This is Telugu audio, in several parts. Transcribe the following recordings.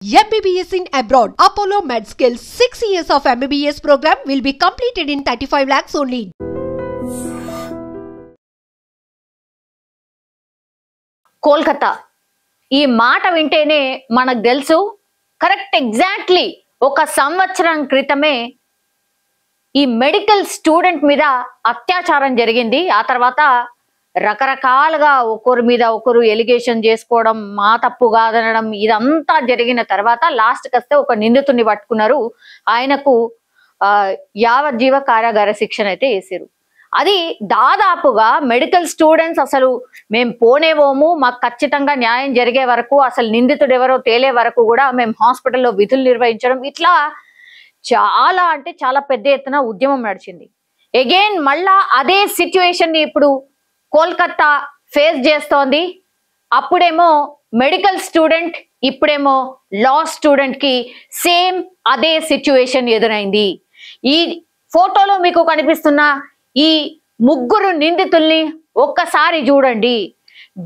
MBBS in abroad. Apollo MedSkill 6 years of MBBS program will be completed in 35 lakhs only. Kolkata ఈ మాట వింటేనే మనకు తెలుసు కరెక్ట్ ఎగ్జాక్ట్లీ ఒక సంవత్సరం క్రితమే ఈ మెడికల్ స్టూడెంట్ మీద అత్యాచారం జరిగింది. ఆ తర్వాత రకరకాలుగా ఒకరి మీద ఒకరు ఎలిగేషన్ చేసుకోవడం, మా తప్పు కాదనడం, ఇదంతా జరిగిన తర్వాత లాస్ట్కి వస్తే ఒక నిందితుడిని పట్టుకున్నారు. ఆయనకు యావజ్జీవ కారాగార శిక్షణ అయితే వేసారు. అది దాదాపుగా మెడికల్ స్టూడెంట్స్ అసలు మేము పోనేవోము, మాకు ఖచ్చితంగా న్యాయం జరిగే వరకు, అసలు నిందితుడు ఎవరో తేలే వరకు కూడా మేము హాస్పిటల్లో విధులు నిర్వహించడం, ఇట్లా చాలా అంటే చాలా పెద్ద ఎత్తున ఉద్యమం నడిచింది. అగైన్ మళ్ళా అదే సిచ్యువేషన్ ని ఇప్పుడు కోల్కతా ఫేస్ చేస్తోంది. అప్పుడేమో మెడికల్ స్టూడెంట్, ఇప్పుడేమో లా స్టూడెంట్ కి సేమ్ అదే సిచ్యువేషన్ ఎదురైంది. ఈ ఫోటోలో మీకు కనిపిస్తున్న ఈ ముగ్గురు నిందితుల్ని ఒక్కసారి చూడండి.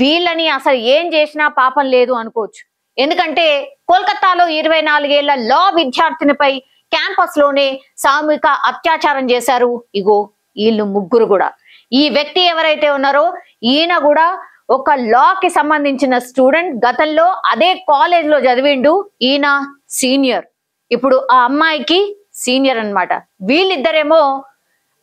వీళ్ళని అసలు ఏం చేసినా పాపం లేదు అనుకోవచ్చు. ఎందుకంటే కోల్కతాలో 24 ఏళ్ల లా విద్యార్థినిపై క్యాంపస్ లోనే సామూహిక అత్యాచారం చేశారు. ఇగో వీళ్ళు ముగ్గురు కూడా. ఈ వ్యక్తి ఎవరైతే ఉన్నారో ఈయన కూడా ఒక లాకి సంబంధించిన స్టూడెంట్, గతంలో అదే కాలేజ్ లో చదివిండు. ఈయన సీనియర్, ఇప్పుడు ఆ అమ్మాయికి సీనియర్ అన్నమాట. వీళ్ళిద్దరేమో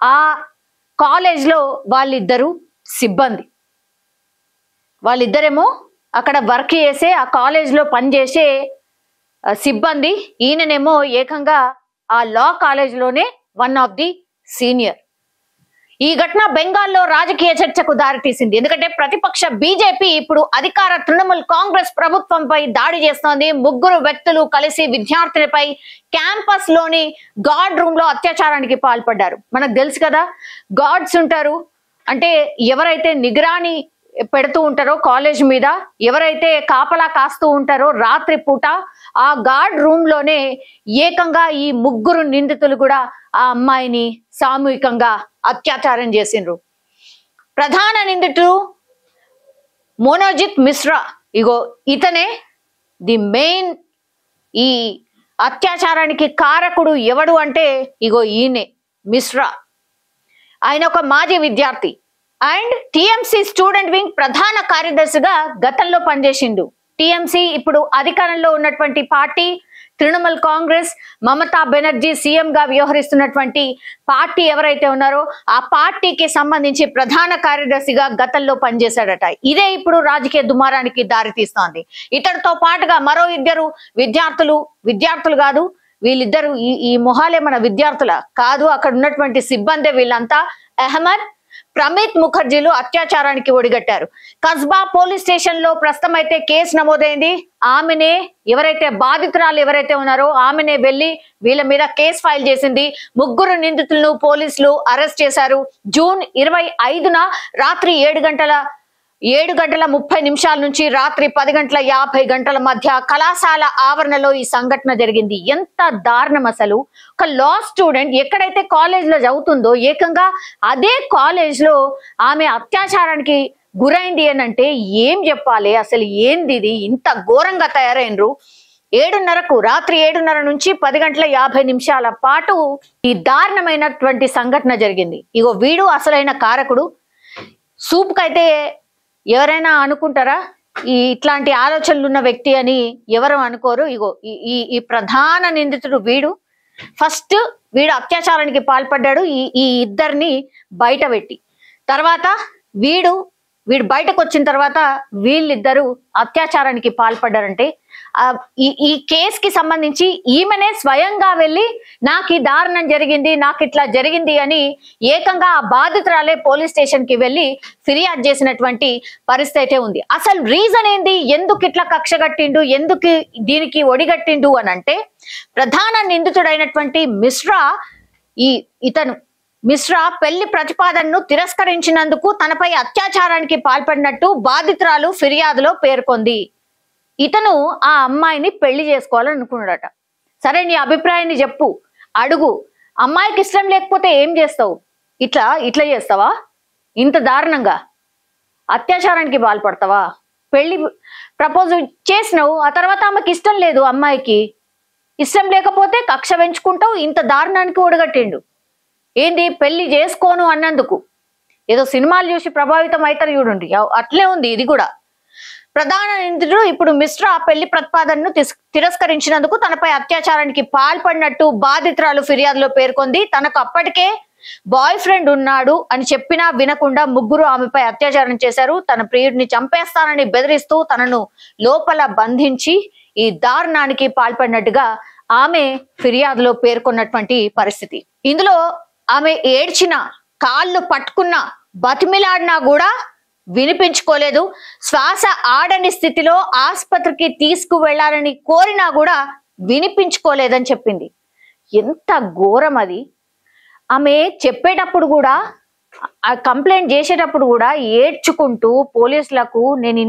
ఆ కాలేజ్ లో వాళ్ళిద్దరు సిబ్బంది, వాళ్ళిద్దరేమో అక్కడ వర్క్ చేసే, ఆ కాలేజ్ లో పనిచేసే సిబ్బంది. ఈయననేమో ఏకంగా ఆ లా కాలేజ్ లోనే వన్ ఆఫ్ ది సీనియర్. ఈ ఘటన బెంగాల్లో రాజకీయ చర్చకు దారితీసింది. ఎందుకంటే ప్రతిపక్ష బీజేపీ ఇప్పుడు అధికార తృణమూల్ కాంగ్రెస్ ప్రభుత్వంపై దాడి చేస్తోంది. ముగ్గురు వ్యక్తులు కలిసి విద్యార్థినిపై క్యాంపస్ లోని గార్డ్ రూమ్ లో అత్యాచారానికి పాల్పడ్డారు. మనకు తెలుసు కదా, గార్డ్స్ ఉంటారు అంటే ఎవరైతే నిగరాని పెడుతూ ఉంటారో కాలేజ్ మీద, ఎవరైతే కాపలా కాస్తూ ఉంటారో రాత్రి పూట, ఆ గార్డ్ రూమ్ లోనే ఏకంగా ఈ ముగ్గురు నిందితులు కూడా ఆ అమ్మాయిని సామూహికంగా అత్యాచారం చేసిండ్రు. ప్రధాన నిందితుడు మోనోజిత్ మిశ్రా, ఇగో ఇతనే ది మెయిన్ ఈ అత్యాచారానికి కారకుడు. ఎవడు అంటే ఇగో ఈయనే మిశ్రా. ఆయన ఒక మాజీ విద్యార్థి అండ్ టిఎంసి స్టూడెంట్ వింగ్ ప్రధాన కార్యదర్శిగా గతంలో పనిచేసిండు. టిఎంసి ఇప్పుడు అధికారంలో ఉన్నటువంటి పార్టీ తృణమూల్ కాంగ్రెస్, మమతా బెనర్జీ సీఎం గా వ్యవహరిస్తున్నటువంటి పార్టీ ఎవరైతే ఉన్నారో ఆ పార్టీకి సంబంధించి ప్రధాన కార్యదర్శిగా గతంలో పనిచేశాడట. ఇదే ఇప్పుడు రాజకీయ దుమారానికి దారితీస్తోంది. ఇతడితో పాటుగా మరో ఇద్దరు విద్యార్థులు కాదు, వీళ్ళిద్దరు ఈ మొహాలే మన విద్యార్థుల కాదు, అక్కడ ఉన్నటువంటి సిబ్బందే వీళ్ళంతా. అహ్మద్, ప్రమిత్ ముఖర్జీలు అత్యాచారానికి ఒడిగట్టారు. కస్బా పోలీస్ స్టేషన్ లో ప్రస్తుతం అయితే కేసు నమోదైంది. ఆమెనే ఎవరైతే బాధితురాలు ఎవరైతే ఉన్నారో ఆమెనే వెళ్లి వీళ్ళ మీద కేసు ఫైల్ చేసింది. ముగ్గురు నిందితులను పోలీసులు అరెస్ట్ చేశారు. జూన్ 25న రాత్రి 7:30 నుంచి రాత్రి 10:50 మధ్య కళాశాల ఆవరణలో ఈ సంఘటన జరిగింది. ఎంత దారుణం అసలు! ఒక లా స్టూడెంట్ ఎక్కడైతే కాలేజ్ లో చదువుతుందో ఏకంగా అదే కాలేజ్ లో ఆమె అత్యాచారానికి గురైంది అని అంటే ఏం చెప్పాలి? అసలు ఏంది ఇది? ఇంత ఘోరంగా తయారైనరు. రాత్రి 7:30 నుంచి 10:50 పాటు ఈ దారుణమైనటువంటి సంఘటన జరిగింది. ఇగో వీడు అసలైన కారకుడు. సూప్ కైతే ఎవరైనా అనుకుంటారా ఇట్లాంటి ఆలోచనలు ఉన్న వ్యక్తి అని? ఎవరు అనుకోరు. ఇగో ఈ ప్రధాన నిందితుడు వీడు. ఫస్ట్ వీడు అత్యాచారానికి పాల్పడ్డాడు. ఈ ఇద్దరిని బయట పెట్టి తర్వాత వీడు బయటకు వచ్చిన తర్వాత వీళ్ళిద్దరూ అత్యాచారానికి పాల్పడ్డారంటే ఈ కేసుకి సంబంధించి ఈమెనే స్వయంగా వెళ్ళి నాకు ఈ దారుణం జరిగింది, నాకు ఇట్లా జరిగింది అని ఏకంగా ఆ బాధితురాలే పోలీస్ స్టేషన్ కి వెళ్ళి ఫిర్యాదు చేసినటువంటి పరిస్థితి అయితే ఉంది. అసలు రీజన్ ఏంది? ఎందుకు ఇట్లా కక్ష కట్టిండు, ఎందుకు దీనికి ఒడిగట్టిండు అని అంటే ప్రధాన నిందితుడైనటువంటి మిశ్రా పెళ్లి ప్రతిపాదనను తిరస్కరించినందుకు తనపై అత్యాచారానికి పాల్పడినట్టు బాధితురాలు ఫిర్యాదులో పేర్కొంది. ఇతను ఆ అమ్మాయిని పెళ్లి చేసుకోవాలనుకున్నాడట. సరే, నీ అభిప్రాయాన్ని చెప్పు, అడుగు. అమ్మాయికి ఇష్టం లేకపోతే ఏం చేస్తావు? ఇట్లా చేస్తావా? ఇంత దారుణంగా అత్యాచారానికి పాల్పడతావా? ప్రపోజ్ చేసినావు, ఆ తర్వాత ఆమెకి ఇష్టం లేదు, అమ్మాయికి ఇష్టం లేకపోతే కక్ష పెంచుకుంటావు. ఇంత దారుణానికి ఒడగట్టిండు. ఏంది పెళ్లి చేసుకోను అన్నందుకు. ఏదో సినిమాలు చూసి ప్రభావితం అవుతారు చూడండి, అట్లే ఉంది ఇది కూడా. ప్రధాన నిందితుడు ఇప్పుడు మిశ్రా పెళ్లి ప్రతిపాదనను తిరస్కరించినందుకు తనపై అత్యాచారానికి పాల్పడినట్టు బాధితురాలు ఫిర్యాదులో పేర్కొంది. తనకు అప్పటికే బాయ్ ఫ్రెండ్ ఉన్నాడు అని చెప్పినా వినకుండా ముగ్గురు ఆమెపై అత్యాచారం చేశారు. తన ప్రియుడిని చంపేస్తానని బెదిరిస్తూ తనను లోపల బంధించి ఈ దారుణానికి పాల్పడినట్టుగా ఆమె ఫిర్యాదులో పేర్కొన్నటువంటి పరిస్థితి. ఇందులో ఆమె ఏడ్చిన, కాళ్ళు పట్టుకున్న, బతిమిలాడినా కూడా వినిపించుకోలేదు. శ్వాస ఆడని స్థితిలో ఆసుపత్రికి తీసుకువెళ్లాలని కోరినా కూడా వినిపించుకోలేదని చెప్పింది. ఎంత ఘోరం అది. ఆమె చెప్పేటప్పుడు కూడా, ఆ కంప్లైంట్ చేసేటప్పుడు కూడా ఏడ్చుకుంటూ పోలీసులకు నేను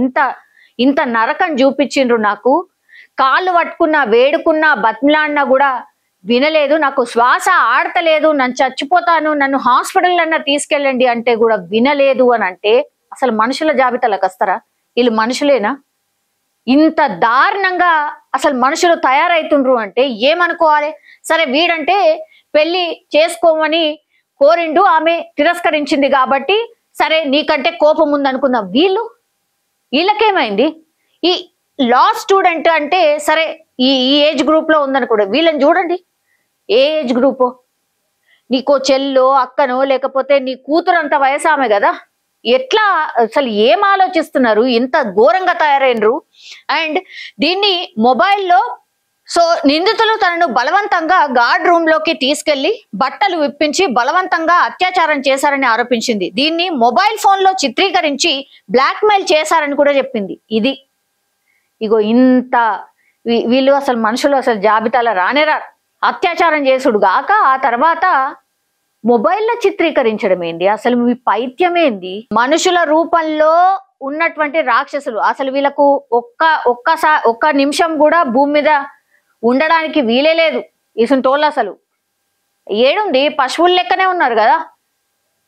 ఇంత నరకం చూపించిండ్రు, నాకు కాళ్ళు పట్టుకున్నా, వేడుకున్నా, బతిమిలాడినా కూడా వినలేదు, నాకు శ్వాస ఆడతలేదు, నన్ను చచ్చిపోతాను, నన్ను హాస్పిటల్ అన్నా తీసుకెళ్ళండి అంటే కూడా వినలేదు అని అంటే అసలు మనుషుల జాబితాలకు వస్తారా? వీళ్ళు మనుషులేనా? ఇంత దారుణంగా అసలు మనుషులు తయారైతుండ్రు అంటే ఏమనుకోవాలి? సరే, వీడంటే పెళ్లి చేసుకోమని కోరిండు, ఆమె తిరస్కరించింది కాబట్టి సరే నీకంటే కోపం ఉంది అనుకుందాం. వీళ్ళకేమైంది? ఈ లా స్టూడెంట్ అంటే సరే ఈ ఏజ్ గ్రూప్ లో ఉందనుకోండి, వీళ్ళని చూడండి ఏ ఏజ్ గ్రూప్. నీకో చెల్లో, అక్కనో, లేకపోతే నీ కూతురు అంత వయసు ఆమె కదా. ఎట్లా అసలు ఏం ఆలోచిస్తున్నారు? ఇంత ఘోరంగా తయారైనరు. అండ్ దీన్ని మొబైల్లో నిందితులు తనను బలవంతంగా గార్డ్ రూమ్ లోకి తీసుకెళ్లి బట్టలు విప్పించి బలవంతంగా అత్యాచారం చేశారని ఆరోపించింది. దీన్ని మొబైల్ ఫోన్ లో చిత్రీకరించి బ్లాక్ మెయిల్ చేశారని కూడా చెప్పింది. ఇగో ఇంత వీళ్ళు అసలు మనుషులు అసలు జాబితాలో రానేరా. అత్యాచారం చేసుడు గాక ఆ తర్వాత మొబైల్లో చిత్రీకరించడం ఏంది? అసలు మీ పైత్యమేంది? మనుషుల రూపంలో ఉన్నటువంటి రాక్షసులు. అసలు వీళ్ళకు ఒక్క నిమిషం కూడా భూమి మీద ఉండడానికి వీలే లేదు. ఇసుంటోళ్ళు అసలు ఏడుంది? పశువుల లెక్కనే ఉన్నారు కదా.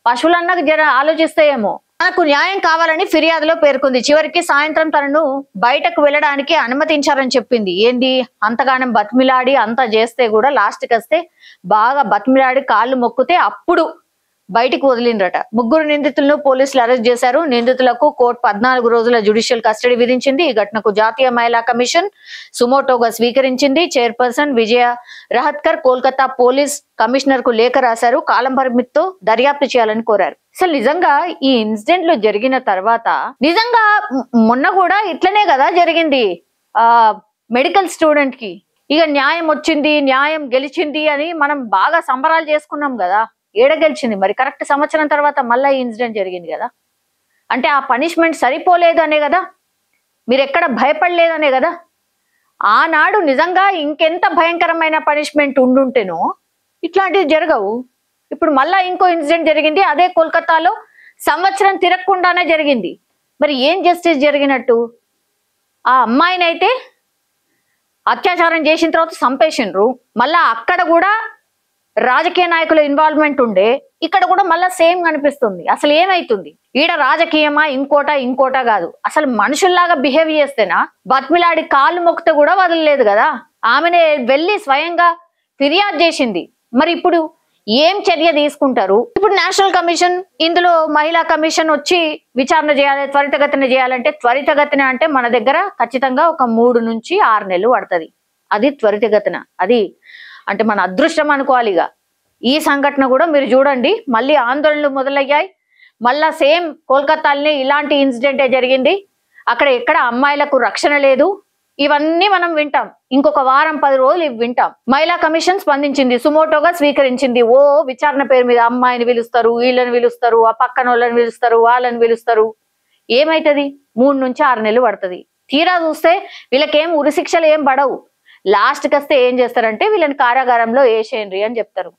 పశువులన్నా జర ఆలోచిస్తాయేమో. తనకు న్యాయం కావాలని ఫిర్యాదులో పేర్కొంది. చివరికి సాయంత్రం తనను బయటకు వెళ్ళడానికి అనుమతించారని చెప్పింది. ఏంది అంతగానం బతిమిలాడి అంతా చేస్తే కూడా లాస్ట్కి వస్తే బాగా బతిమిలాడి కాళ్ళు మొక్కితే అప్పుడు బయటికి వదిలిండ్రట. ముగ్గురు నిందితులను పోలీసులు అరెస్ట్ చేశారు. నిందితులకు కోర్టు 14 రోజుల జ్యుడిషియల్ కస్టడీ విధించింది. ఈ ఘటనకు జాతీయ మహిళా కమిషన్ సుమోటోగా స్వీకరించింది. చైర్పర్సన్ విజయ రహత్కర్ కోల్కతా పోలీస్ కమిషనర్ కు లేఖ రాశారు. కాలం పరిమితితో దర్యాప్తు చేయాలని కోరారు. అసలు నిజంగా ఈ ఇన్సిడెంట్లు జరిగిన తర్వాత నిజంగా మొన్న కూడా ఇట్లనే కదా జరిగింది మెడికల్ స్టూడెంట్ కి. ఇక న్యాయం వచ్చింది, న్యాయం గెలిచింది అని మనం బాగా సంబరాలు చేసుకున్నాం కదా. ఏడ గెలిచింది మరి? కరెక్ట్ సంవత్సరం తర్వాత మళ్ళీ ఈ ఇన్సిడెంట్ జరిగింది కదా. అంటే ఆ పనిష్మెంట్ సరిపోలేదు అనే కదా, మీరు ఎక్కడ భయపడలేదనే కదా. ఆనాడు నిజంగా ఇంకెంత భయంకరమైన పనిష్మెంట్ ఉండుంటేనో ఇట్లాంటివి జరగవు. ఇప్పుడు మళ్ళా ఇంకో ఇన్సిడెంట్ జరిగింది, అదే కోల్కతాలో సంవత్సరం తిరగకుండానే జరిగింది. మరి ఏం జస్టిస్ జరిగినట్టు? ఆ అమ్మాయిని అయితే అత్యాచారం చేసిన తర్వాత చంపేసిండ్రు. మళ్ళా అక్కడ కూడా రాజకీయ నాయకుల ఇన్వాల్వ్మెంట్ ఉండే, ఇక్కడ కూడా మళ్ళా సేమ్ కనిపిస్తుంది. అసలు ఏమైతుంది? ఈడ రాజకీయమా ఇంకోటా కాదు. అసలు మనుషుల్లాగా బిహేవ్ చేస్తేనా? బతిమిలాడి కాళ్ళు మొక్కితే కూడా వదలలేదు కదా. ఆమెనే వెళ్ళి స్వయంగా ఫిర్యాదు చేసింది. మరి ఇప్పుడు ఏం చర్య తీసుకుంటారు? ఇప్పుడు నేషనల్ కమిషన్, ఇందులో మహిళా కమిషన్ వచ్చి విచారణ చేయాలి, త్వరితగతిన చేయాలంటే త్వరితగతిన అంటే మన దగ్గర ఖచ్చితంగా ఒక 3 నుంచి 6 నెలలు పడుతుంది. అది త్వరితగతిన. అది అంటే మన అదృష్టం అనుకోవాలి. ఇక ఈ సంఘటన కూడా మీరు చూడండి, మళ్ళీ ఆందోళనలు మొదలయ్యాయి. మళ్ళా సేమ్ కోల్కతాలోనే ఇలాంటి ఇన్సిడెంటే జరిగింది. అక్కడ ఎక్కడ అమ్మాయిలకు రక్షణ లేదు. ఇవన్నీ మనం వింటాం. ఇంకొక వారం 10 రోజులు ఇవి వింటాం. మహిళా కమిషన్ స్పందించింది, సుమోటోగా స్వీకరించింది. విచారణ పేరు మీద అమ్మాయిని పిలుస్తారు, వీళ్ళని పిలుస్తారు, ఆ పక్కన వాళ్ళని పిలుస్తారు, వాళ్ళని పిలుస్తారు. ఏమైతుంది? 3 నుంచి 6 నెలలు పడుతుంది. తీరా చూస్తే వీళ్ళకేం ఉరిశిక్షలు ఏం పడవు. లాస్ట్కి వస్తే ఏం చేస్తారంటే వీళ్ళని కారాగారంలో వేసేయండి అని చెప్తారు.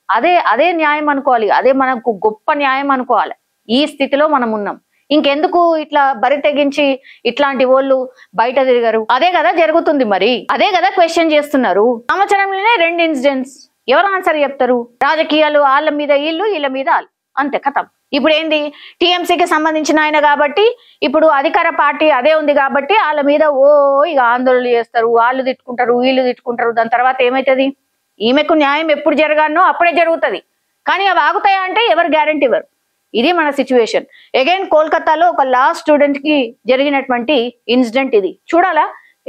అదే న్యాయం అనుకోవాలి. అదే మనకు గొప్ప న్యాయం అనుకోవాలి. ఈ స్థితిలో మనం ఉన్నాం. ఇంకెందుకు ఇట్లా బరి తెగించి ఇట్లాంటి వాళ్ళు బయట తిరగరు? అదే కదా జరుగుతుంది. మరి అదే కదా క్వశ్చన్ చేస్తున్నారు. సంవత్సరంలోనే 2 ఇన్సిడెంట్స్. ఎవరు ఆన్సర్ చెప్తారు? రాజకీయాలు వాళ్ళ మీద వీళ్ళ మీద వాళ్ళు. అంతే కథం. ఇప్పుడు ఏంది, టీఎంసీకి సంబంధించిన ఆయన కాబట్టి ఇప్పుడు అధికార పార్టీ అదే ఉంది కాబట్టి వాళ్ళ మీద ఇక ఆందోళన చేస్తారు, వాళ్ళు తిట్టుకుంటారు, వీళ్ళు తిట్టుకుంటారు. దాని తర్వాత ఏమవుతుంది, ఈమెకు న్యాయం ఎప్పుడు జరగానో అప్పుడే జరుగుతుంది. కానీ అవి ఆగుతాయా అంటే ఎవరు గ్యారంటీ ఇవ్వరు. ఇది మన సిచ్యువేషన్. అగైన్ కోల్కతాలో ఒక లా స్టూడెంట్ కి జరిగినటువంటి ఇన్సిడెంట్ ఇది. చూడాలా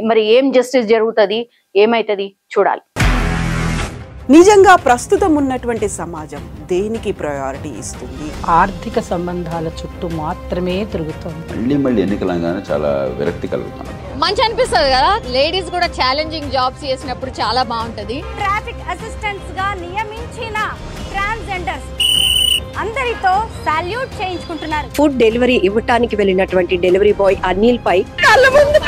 మరి ఏం జస్టిస్ జరుగుతుంది, ఏమైతుంది చూడాలి. నిజంగా ప్రస్తుతం ఉన్నటువంటి సమాజం దేనికి ప్రయారిటీ ఇస్తుంది? ఆర్థిక సంబంధాల చుట్టూ మాత్రమే తిరుగుతుంది. మళ్ళీ ఎన్నికలంగానే చాలా విరక్తి కలుగుతున్నాం. మంచి అనిపిస్తుంది కదా, లేడీస్ కూడా ఛాలెంజింగ్ జాబ్స్ చేసినప్పుడు చాలా బాగుంటది. ట్రాఫిక్ అసిస్టెంట్స్ గా నియమించిన ట్రాన్స్జెండర్స్ అందరితో సాల్యూట్ చేయించుకుంటున్నారు. ఫుడ్ డెలివరీ ఇవ్వటానికి వెళ్ళినటువంటి డెలివరీ బాయ్ అనిల్ పై కళ్ళ ముందు